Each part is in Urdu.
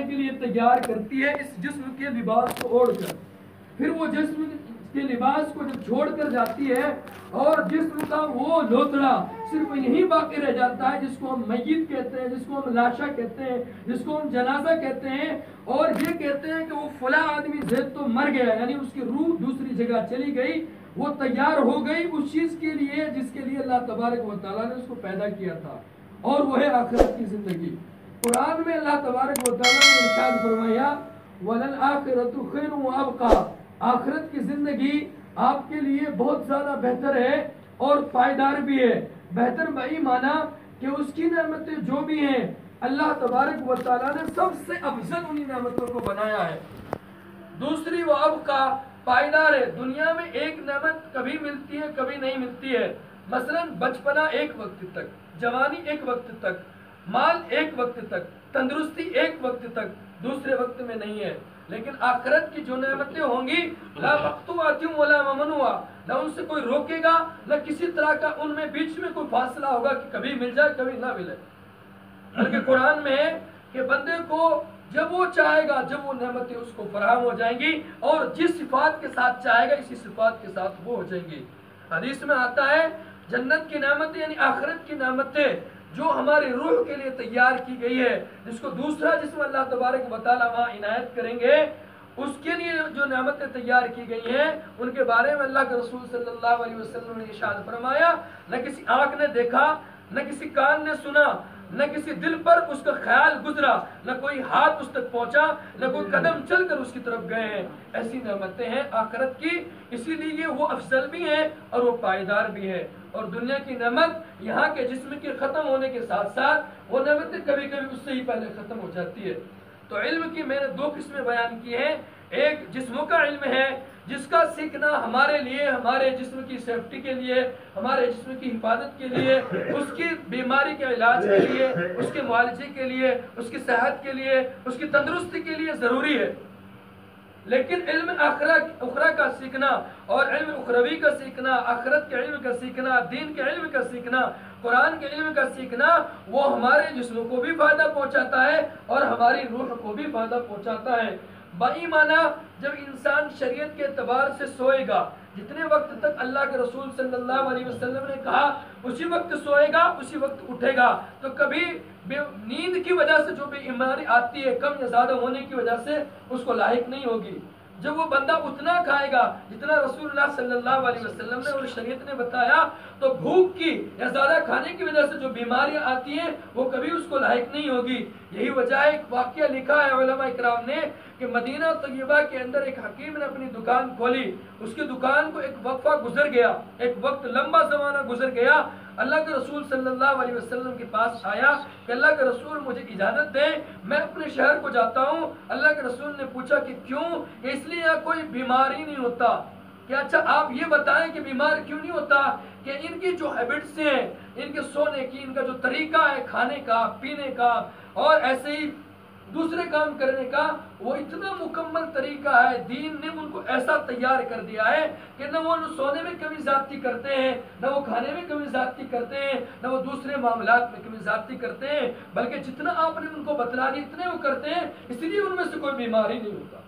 کے لیے تیار کرتی ہے اس جسم کے لباس کو اوڑھ کر. پھر وہ جسم کے لباس کو جب چھوڑ کر جاتی ہے اور جسم کا وہ لوتڑا صرف یہی باقی رہ جاتا ہے جس کو ہم میت کہتے ہیں, جس کو ہم لاشا کہتے ہیں, جس کو ہم جنازہ کہتے ہیں, اور یہ کہتے ہیں کہ وہ فلاں آدمی زید تو مر گیا, یعنی اس کی روح دوسری جگہ چلی گئی, وہ تیار ہو گئی اس چیز کے لیے جس کے لیے اللہ تبارک و تعالیٰ نے اس کو پیدا کیا تھا, اور وہ ہے آخرت کی زندگی. قرآن میں اللہ تبارک و تعالیٰ نے ارشاد فرمایا وَلَلْآخِرَةُ خَيْرٌ وَأَبْقَىٰ, آخرت کی زندگی آپ کے لیے بہت زیادہ بہتر ہے اور پائیدار بھی ہے. بہتر بھائی مانا کہ اس کی نعمتیں جو بھی ہیں اللہ تبارک و تعالیٰ نے سب سے افضل انہی نعمتوں کو بنایا ہے. دوسری وہ ابقیٰ, پائیدار ہے. دنیا میں ایک نعمت کبھی ملتی ہے کبھی نہیں ملتی ہے. مثلا بچپنا ایک وقت تک, جوانی ایک وقت تک, مال ایک وقت تک, تندرستی ایک وقت تک, دوسرے وقت میں نہیں ہے. لیکن آخرت کی جو نعمتیں ہوں گی لا مقطوعۃ ولا ممنوعہ, نہ ان سے کوئی روکے گا نہ کسی طرح کا ان میں بیچ میں کوئی فاصلہ ہوگا کہ کبھی مل جائے کبھی نہ ملے. بلکہ قرآن میں ہے کہ بندے کو جب وہ چاہے گا, جب وہ نعمتیں اس کو فراہم ہو جائیں گی, اور جس صفات کے ساتھ چاہے گا اسی صفات کے ساتھ وہ ہو جائیں گی. حدیث میں آتا ہے جنت کی نعمتیں یعنی آخرت کی نعمتیں جو ہماری روح کے لیے تیار کی گئی ہے, جس کو دوسرا جسم اللہ تبارک و تعالیٰ وہاں عنایت کریں گے, اس کے لیے جو نعمتیں تیار کی گئی ہیں ان کے بارے میں اللہ کے رسول صلی اللہ علیہ وسلم نے ارشاد فرمایا نہ کسی آنکھ نے دیکھا, نہ کسی کان نے سنا, نہ کسی دل پر اس کا خیال گزرا, نہ کوئی ہاتھ اس تک پہنچا, نہ کوئی قدم چل کر اس کی طرف گئے ہیں. ایسی نعمتیں ہیں آخرت کی, اسی لیے وہ افضل بھی ہیں اور وہ پائیدار بھی ہیں. اور دنیا کی نعمت یہاں کے جسم کے ختم ہونے کے ساتھ ساتھ وہ نعمتیں کبھی کبھی اس سے ہی پہلے ختم ہو جاتی ہے. تو علم کی میں نے دو قسمیں بیان کی ہیں. ایک جسموں کا علم ہے جس کا سیکھنا ہمارے لیے, ہمارے جسم کی سیفٹی کے لیے, ہمارے جسم کی حفاظت کے لیے, اس کی بیماری کے علاج کے لیے, اس کے معالجے کے لیے, اس کی صحت کے لیے, اس کی تندرستی کے لیے ضروری ہے. لیکن علم اخرہ کا سیکھنا اور علم اخروی کا سیکھنا, آخرت کے علم کا سیکھنا, دین کے علم کا سیکھنا, قرآن کے علم کا سیکھنا, وہ ہمارے جسم کو بھی فائدہ پہنچاتا ہے اور ہماری روح کو بھی فائدہ پہنچاتا ہے. بائیمانہ جب انسان شریعت کے اعتبار سے سوئے گا, جتنے وقت تک اللہ کے رسول صلی اللہ علیہ وسلم نے کہا اسی وقت سوئے گا اسی وقت اٹھے گا, تو کبھی نیند کی وجہ سے جو بیماری آتی ہے کم یا زیادہ ہونے کی وجہ سے اس کو لاحق نہیں ہوگی. جب وہ بندہ اتنا کھائے گا جتنا رسول اللہ صلی اللہ علیہ وسلم نے اور شریعت نے بتایا, تو بھوک کی یا زیادہ کھانے کی وجہ سے جو بیماریاں آتی ہیں وہ کبھی اس کو لاحق نہیں ہوگی. یہی وجہ ہے, ایک واقعہ لکھا ہے علماء اکرام نے کہ مدینہ طیبہ کے اندر ایک حکیم نے اپنی دکان کھولی. اس کی دکان کو ایک وقفہ گزر گیا, ایک وقت لمبا زمانہ گزر گیا. اللہ کے رسول صلی اللہ علیہ وسلم کے پاس آیا کہ اللہ کے رسول مجھے اجازت دیں, میں اپنے شہر کو جاتا ہوں. اللہ کے رسول نے پوچھا کہ کیوں؟ کہ اس لیے یہاں کوئی بیماری نہیں ہوتا. کہ اچھا آپ یہ بتائیں کہ بیمار کیوں نہیں ہوتا؟ کہ ان کی جو ہیبٹس ہیں, ان کے سونے کی, ان کا جو طریقہ ہے کھانے کا, پینے کا اور ایسے ہی دوسرے کام کرنے کا, وہ اتنا مکمل طریقہ ہے. دین نے ان کو ایسا تیار کر دیا ہے کہ نہ وہ سونے میں کمی زیادتی کرتے ہیں, نہ وہ کھانے میں کمی زیادتی کرتے ہیں, نہ وہ دوسرے معاملات میں کمی زیادتی کرتے ہیں, بلکہ جتنا آپ نے ان کو بتلا دی اتنے وہ کرتے ہیں, اس لیے ان میں سے کوئی بیماری نہیں ہوتا.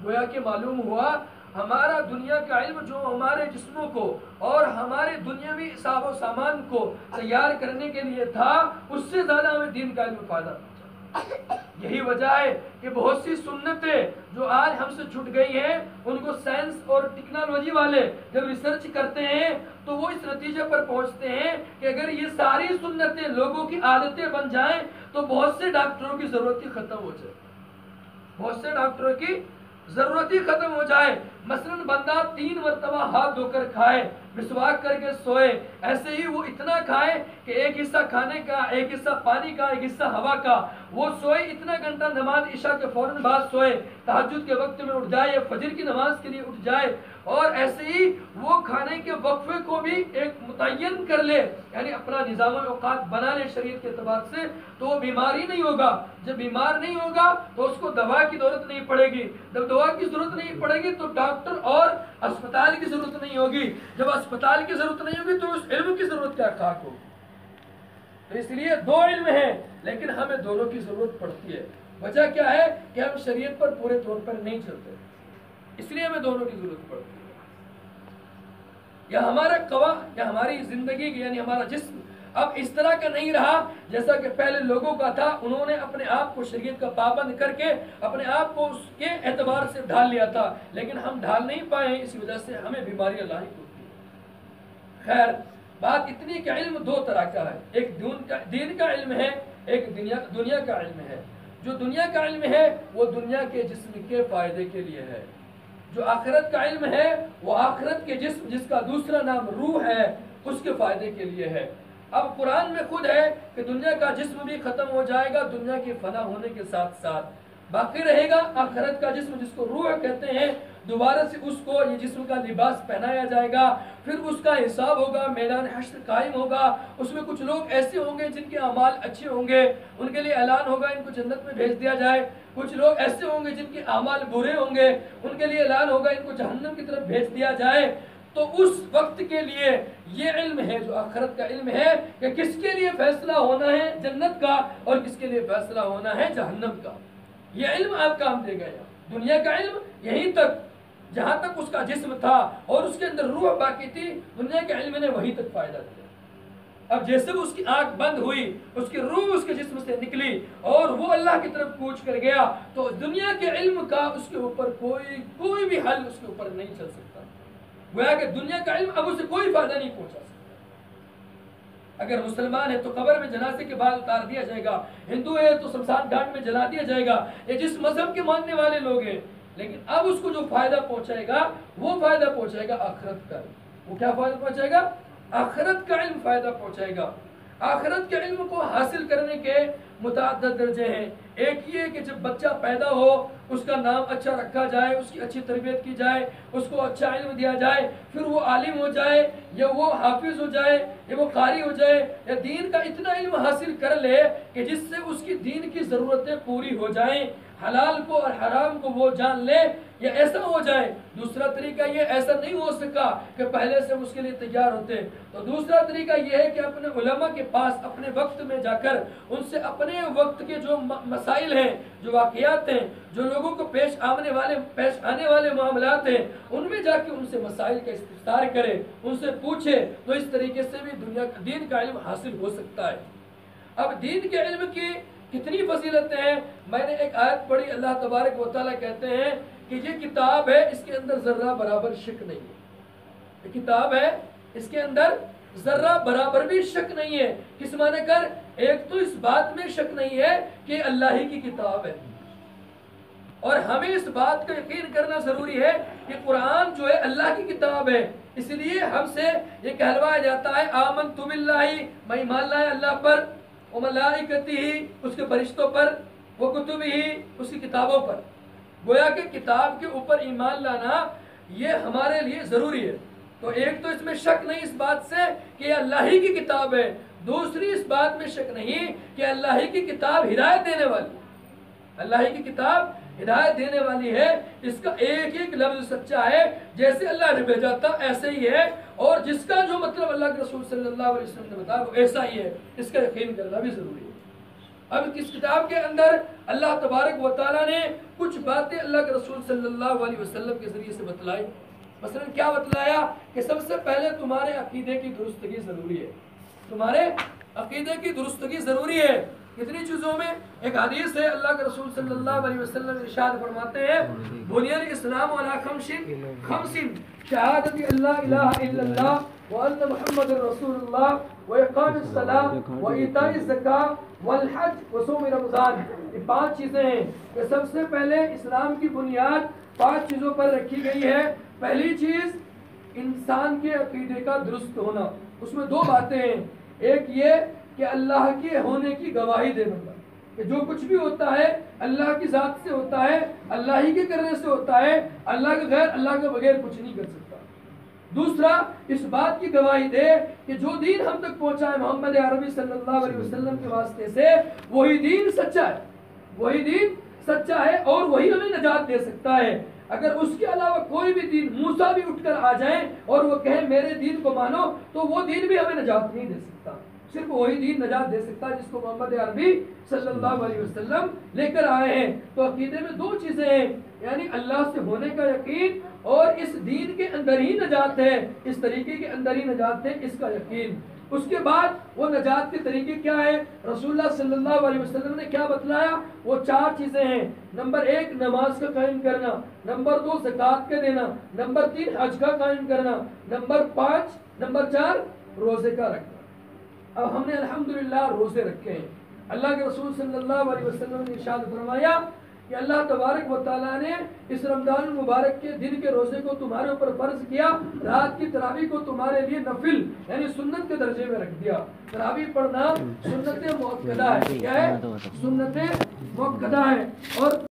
گویا کہ معلوم ہوا ہمارا دنیا کا علم جو ہمارے جسموں کو اور ہمارے دنیاوی حساب و سامان کو تیار کرنے کے لیے تھا, اس سے زیادہ ہمیں دین کا علم فائدہ پہنچا. یہی وجہ ہے کہ بہت سی سنتیں جو آج ہم سے چھٹ گئی ہیں, ان کو سائنس اور ٹیکنالوجی والے جب ریسرچ کرتے ہیں تو وہ اس نتیجے پر پہنچتے ہیں کہ اگر یہ ساری سنتیں لوگوں کی عادتیں بن جائیں تو بہت سے ڈاکٹروں کی ضرورت ہی ختم ہو جائے, بہت سے ڈاکٹروں کی ضرورت ہی ختم ہو جائے. مثلا بندہ 3 مرتبہ ہاتھ دھو کر کھائے, مسواک کر کے سوئے, ایسے ہی وہ اتنا کھائے کہ ایک حصہ کھانے کا, ایک حصہ پانی کا, ایک حصہ ہوا کا, وہ سوئے اتنا گھنٹہ, نماز عشاء کے فوراً بعد سوئے, تہجد کے وقت میں اٹھ جائے یا فجر کی نماز کے لیے اٹھ جائے, اور ایسے ہی وہ کھانے کے وقفے کو بھی ایک متعین کر لے, یعنی اپنا نظام الاوقات بنا لے شریعت کے اعتبار سے, تو وہ بیماری نہیں ہوگا. جب بیمار نہیں ہوگا تو اس کو دوا کی ضرورت نہیں پڑے گی, جب دوا کی ضرورت نہیں پڑے گی تو ڈاکٹر اور اسپتال کی ضرورت نہیں ہوگی, جب اسپتال کی ضرورت نہیں ہوگی تو اس علم کی ضرورت کیا خاک ہوگی. تو اس لیے 2 علم ہیں لیکن ہمیں دونوں کی ضرورت پڑتی ہے. وجہ کیا ہے کہ ہم شریعت پر پورے طور پر نہیں چلتے، اس لیے ہمیں دونوں کی ضرورت پڑتی ہے. یا ہمارا قوا یا ہماری زندگی یعنی ہمارا جسم اب اس طرح کا نہیں رہا جیسا کہ پہلے لوگوں کا تھا. انہوں نے اپنے آپ کو شریعت کا پابند کر کے اپنے آپ کو اس کے اعتبار سے ڈھال لیا تھا، لیکن ہم ڈھال نہیں پائے، اسی وجہ سے ہمیں بیماریاں لاحق ہوتی ہیں. خیر، بات اتنی کہ علم دو طرح کا ہے، ایک دین کا علم ہے، ایک دنیا کا علم ہے. جو دنیا کا علم ہے وہ دنیا کے جسم کے فائدے کے لیے ہے. جو آخرت کا علم ہے وہ آخرت کے جسم جس کا دوسرا نام روح ہے اس کے فائدے کے لیے ہے. اب قرآن میں خود ہے کہ دنیا کا جسم بھی ختم ہو جائے گا، دنیا کے فنا ہونے کے ساتھ ساتھ باقی رہے گا آخرت کا جسم جس کو روح کہتے ہیں. دوبارہ سے اس کو یہ جسم کا لباس پہنایا جائے گا، پھر اس کا حساب ہوگا، میدان حشر قائم ہوگا. اس میں کچھ لوگ ایسے ہوں گے جن کے اعمال اچھے ہوں گے، ان کے لیے اعلان ہوگا ان کو جنت میں بھیج دیا جائے. کچھ لوگ ایسے ہوں گے جن کے اعمال برے ہوں گے، ان کے لیے اعلان ہوگا ان کو جہنم کی طرف بھیج دیا جائے. تو اس وقت کے لیے یہ علم ہے جو آخرت کا علم ہے کہ کس کے لیے فیصلہ ہونا ہے جنت کا اور کس کے لیے فیصلہ ہونا ہے جہنم کا. یہ علم آپ کام دے گا. دنیا کا علم یہیں تک جہاں تک اس کا جسم تھا اور اس کے اندر روح باقی تھی، دنیا کے علم نے وہیں تک فائدہ دیا. اب جیسے اس کی آنکھ بند ہوئی، اس کی روح اس کے جسم سے نکلی اور وہ اللہ کی طرف کوچ کر گیا، تو دنیا کے علم کا اس کے اوپر کوئی بھی حل اس کے اوپر نہیں چل سکتا. گویا کہ دنیا کا علم اب اسے کوئی فائدہ نہیں پہنچا سکتا. اگر مسلمان ہے تو قبر میں جنازے کے بعد اتار دیا جائے گا، ہندو ہے تو شمشان گھاٹ میں جلا دیا جائے گا. یہ جس مذہب کے ماننے والے لوگ ہیں، لیکن اب اس کو جو فائدہ پہنچائے گا وہ فائدہ پہنچائے گا آخرت کا. وہ کیا فائدہ پہنچائے گا؟ آخرت کا علم فائدہ پہنچائے گا. آخرت کے علم کو حاصل کرنے کے متعدد درجے ہیں. ایک یہ کہ جب بچہ پیدا ہو اس کا نام اچھا رکھا جائے، اس کی اچھی تربیت کی جائے، اس کو اچھا علم دیا جائے، پھر وہ عالم ہو جائے یا وہ حافظ ہو جائے یا وہ قاری ہو جائے یا دین کا اتنا علم حاصل کر لے کہ جس سے اس کی دین کی ضرورتیں پوری ہو جائیں، حلال کو اور حرام کو وہ جان لے، یا ایسا ہو جائے. دوسرا طریقہ یہ ایسا نہیں ہو سکا کہ پہلے سے اس کے لیے تیار ہوتے، تو دوسرا طریقہ یہ ہے کہ اپنے علماء کے پاس اپنے وقت میں جا کر ان سے اپنے وقت کے جو مسائل ہیں، جو واقعات ہیں، جو لوگوں کو پیش آنے والے معاملات ہیں، ان میں جا کے ان سے مسائل کا استفسار کرے، ان سے پوچھے. تو اس طریقے سے بھی دین کا علم حاصل ہو سکتا ہے. اب دین کے علم کی کتنی فضیلتیں ہیں. میں نے ایک آیت پڑھی، اللہ تبارک و تعالیٰ کہتے ہیں کہ یہ کتاب ہے، اس کے اندر ذرہ برابر شک نہیں ہے. یہ کتاب ہے، اس کے اندر ذرہ برابر بھی شک نہیں ہے. کس معنی کر؟ ایک تو اس بات میں شک نہیں ہے کہ اللہ ہی کی کتاب ہے، اور ہمیں اس بات کا یقین کرنا ضروری ہے کہ قرآن جو ہے اللہ کی کتاب ہے. اس لیے ہم سے یہ کہلوایا جاتا ہے آمنت باللہ، میں ایمان لایا اللہ پر، وملائکتہ اس کے فرشتوں پر، وکتبہ اس کی کتابوں پر. گویا کہ کتاب کے اوپر ایمان لانا یہ ہمارے لیے ضروری ہے. تو ایک تو اس میں شک نہیں اس بات سے کہ یہ اللہ ہی کی کتاب ہے. دوسری اس بات میں شک نہیں کہ اللہ ہی کی کتاب ہدایت دینے والی، اللہ ہی کی کتاب ہدایت دینے والی ہے. اس کا ایک ایک لفظ سچا ہے، جیسے اللہ نے بھیجا تھا ایسے ہی ہے، اور جس کا جو مطلب اللہ کے رسول صلی اللہ علیہ وسلم نے بتایا وہ ایسا ہی ہے. اس کا یقین کرنا بھی ضروری ہے. اب اس کتاب کے اندر اللہ تبارک و تعالیٰ نے کچھ باتیں اللہ کے رسول صلی اللہ علیہ وسلم کے ذریعے سے بتلائی. مثلا کیا بتلایا کہ سب سے پہلے تمہارے عقیدے کی درستگی ضروری ہے. تمہارے عقیدے کی درستگی ضروری ہے. کتنی چیزوں میں؟ ایک حدیث ہے، اللہ کے رسول صلی اللہ علیہ وسلم ارشاد فرماتے ہیں بنی الاسلام علی خمس شہادت اللہ الہ الا اللہ وان محمد رسول اللہ واقام الصلاۃ وایتاء الزکاۃ والحج وصوم رمضان. یہ 5 چیزیں ہیں کہ سب سے پہلے اسلام کی بنیاد 5 چیزوں پر رکھی گئی ہے. پہلی چیز انسان کے عقیدے کا درست ہونا. اس میں 2 باتیں ہیں. ایک یہ کہ اللہ کے ہونے کی گواہی دینا، کہ جو کچھ بھی ہوتا ہے اللہ کی ذات سے ہوتا ہے، اللہ ہی کے کرنے سے ہوتا ہے، اللہ کے غیر اللہ کے بغیر کچھ نہیں کر سکتا. دوسرا اس بات کی گواہی دے کہ جو دین ہم تک پہنچا ہے محمد عربی صلی اللہ علیہ وسلم کے واسطے سے، وہی دین سچا ہے، وہی دین سچا ہے اور وہی ہمیں نجات دے سکتا ہے. اگر اس کے علاوہ کوئی بھی دین، موسیٰ بھی اٹھ کر آ جائیں اور وہ کہیں میرے دین کو مانو، تو وہ دین بھی ہمیں نجات نہیں دے سکتا. صرف وہی دین نجات دے سکتا ہے جس کو محمد عربی صلی اللہ علیہ وسلم لے کر آئے ہیں۔ تو عقیدے میں دو چیزیں ہیں، یعنی اللہ سے ہونے کا یقین اور اس دین کے اندر ہی نجات ہے، اس طریقے کے اندر ہی نجات ہے، اس کا یقین۔ اس کے بعد وہ نجات کے طریقے کیا ہے؟ رسول اللہ صلی اللہ علیہ وسلم نے کیا بتلایا؟ وہ 4 چیزیں ہیں۔ نمبر 1 نماز کا قائم کرنا، نمبر 2 زکوٰۃ کا دینا، نمبر 3 حج کا قائم کرنا، نمبر 4 روزے کا رکھنا۔ اب ہم نے الحمدللہ روزے رکھے ہیں۔ اللہ کے رسول صلی اللہ علیہ وسلم نے ارشاد فرمایا کہ اللہ تبارک و تعالیٰ نے اس رمضان المبارک کے دن کے روزے کو تمہارے اوپر فرض کیا، رات کی تراویح کو تمہارے لیے نفل یعنی سنت کے درجے میں رکھ دیا۔ تراویح پڑھنا سنت مؤکدہ ہے، کیا ہے؟ سنت مؤکدہ ہے۔ اور